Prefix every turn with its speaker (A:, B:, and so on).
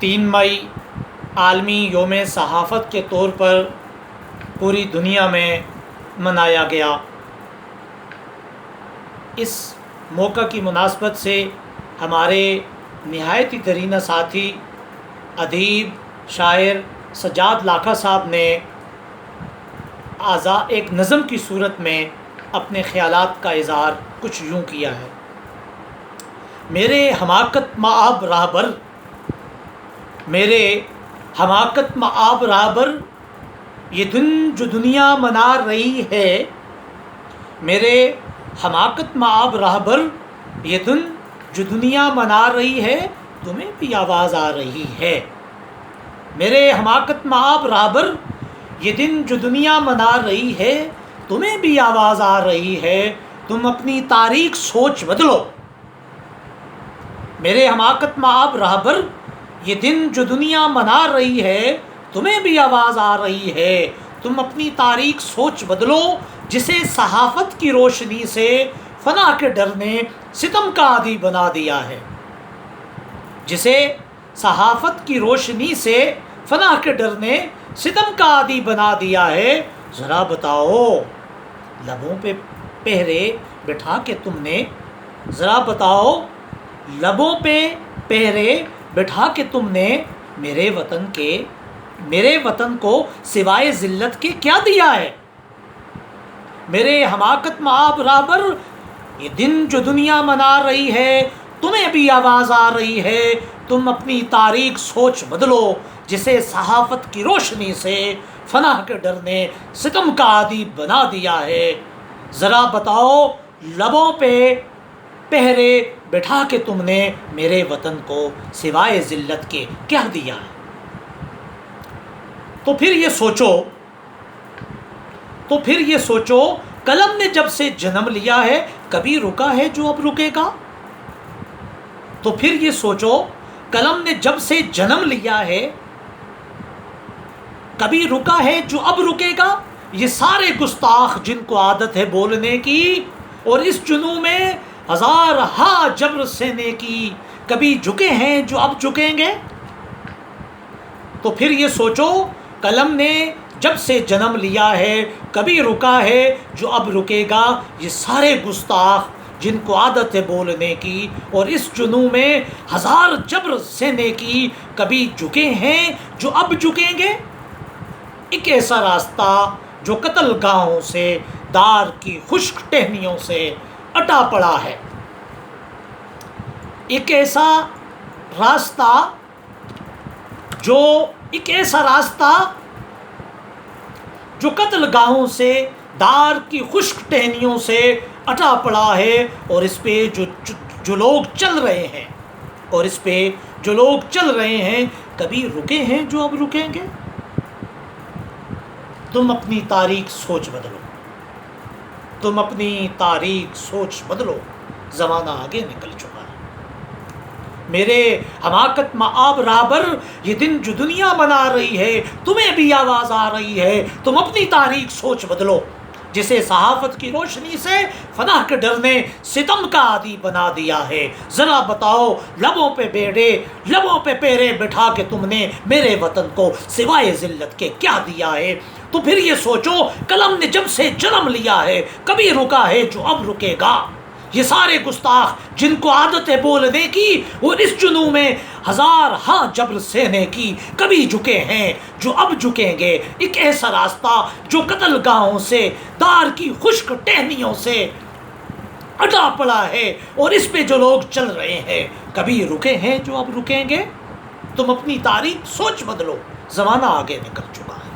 A: 3 مئی عالمی یوم صحافت کے طور پر پوری دنیا میں منایا گیا۔ اس موقع کی مناسبت سے ہمارے نہایت ہی درینہ ساتھی ادیب شاعر سجاد لاکھا صاحب نے ایک نظم کی صورت میں اپنے خیالات کا اظہار کچھ یوں کیا ہے: میرے حماقت مآب راہبر، میرے حماقت مآب راہبر، یہ دن جو دنیا منا رہی ہے، میرے حماقت مآب راہبر، یہ دن جو دنیا منا رہی ہے، تمہیں بھی آواز آ رہی ہے۔ میرے حماقت مآب راہبر، یہ دن جو دنیا منا رہی ہے، تمہیں بھی آواز آ رہی ہے، تم اپنی تاریخ سوچ بدلو۔ میرے حماقت مآب راہبر، یہ دن جو دنیا منا رہی ہے، تمہیں بھی آواز آ رہی ہے، تم اپنی تاریخ سوچ بدلو، جسے صحافت کی روشنی سے فنا کے ڈر نے ستم کا عادی بنا دیا ہے۔ جسے صحافت کی روشنی سے فنا کے ڈر نے ستم کا عادی بنا دیا ہے، ذرا بتاؤ لبوں پہ پہرے بٹھا کے تم نے، ذرا بتاؤ لبوں پہ پہرے بٹھا کے تم نے میرے وطن کو سوائے ذلت کے کیا دیا ہے۔ میرے حماقت مآب راہبر، یہ دن جو دنیا منا رہی ہے، تمہیں بھی آواز آ رہی ہے، تم اپنی تاریخ سوچ بدلو، جسے صحافت کی روشنی سے فنا کے ڈر نے ستم کا عادی بنا دیا ہے۔ ذرا بتاؤ لبوں پہ پہرے بٹھا کے تم نے میرے وطن کو سوائے ذلت کے کیا دیا ہے۔ تو پھر یہ سوچو قلم نے جب سے جنم لیا ہے، کبھی رکا ہے جو اب رکے گا؟ تو پھر یہ سوچو قلم نے جب سے جنم لیا ہے، کبھی رکا ہے جو اب رکے گا؟ یہ سارے گستاخ جن کو عادت ہے بولنے کی، اور اس جنوں میں ہزار ہا جبر سہنے کی، کبھی جھکے ہیں جو اب جھکیں گے؟ تو پھر یہ سوچو قلم نے جب سے جنم لیا ہے، کبھی رکا ہے جو اب رکے گا؟ یہ سارے گستاخ جن کو عادت ہے بولنے کی، اور اس جنوں میں ہزار جبر سہنے کی، کبھی جھکے ہیں جو اب جھکیں گے؟ ایک ایسا راستہ جو قتل گاہوں سے، دار کی خشک ٹہنیوں سے اٹا پڑا ہے، ایک ایسا راستہ جو قتل گاہوں سے، دار کی خشک ٹہنیوں سے اٹا پڑا ہے، اور اس پہ جو لوگ چل رہے ہیں، کبھی رکے ہیں جو اب رکیں گے؟ تم اپنی تاریخ سوچ بدلو، زمانہ آگے نکل چکا ہے۔ میرے حماقت مآب راہبر، یہ دن جو دنیا منا رہی ہے، تمہیں بھی آواز آ رہی ہے، تم اپنی تاریخ سوچ بدلو، جسے صحافت کی روشنی سے فنا کے ڈر نے ستم کا عادی بنا دیا ہے۔ ذرا بتاؤ لبوں پہ پیرے بٹھا کے تم نے میرے وطن کو سوائے ذلت کے کیا دیا ہے۔ تو پھر یہ سوچو قلم نے جب سے جنم لیا ہے، کبھی رکا ہے جو اب رکے گا؟ یہ سارے گستاخ جن کو عادت ہے بولنے کی، اور اس جنوں میں ہزار ہاں جبر سہنے کی، کبھی جھکے ہیں جو اب جھکیں گے۔ ایک ایسا راستہ جو قتل گاہوں سے، دار کی خشک ٹہنیوں سے اٹا پڑا ہے، اور اس پہ جو لوگ چل رہے ہیں، کبھی رکے ہیں جو اب رکیں گے؟ تم اپنی تاریخ سوچ بدلو، زمانہ آگے نکل چکا ہے۔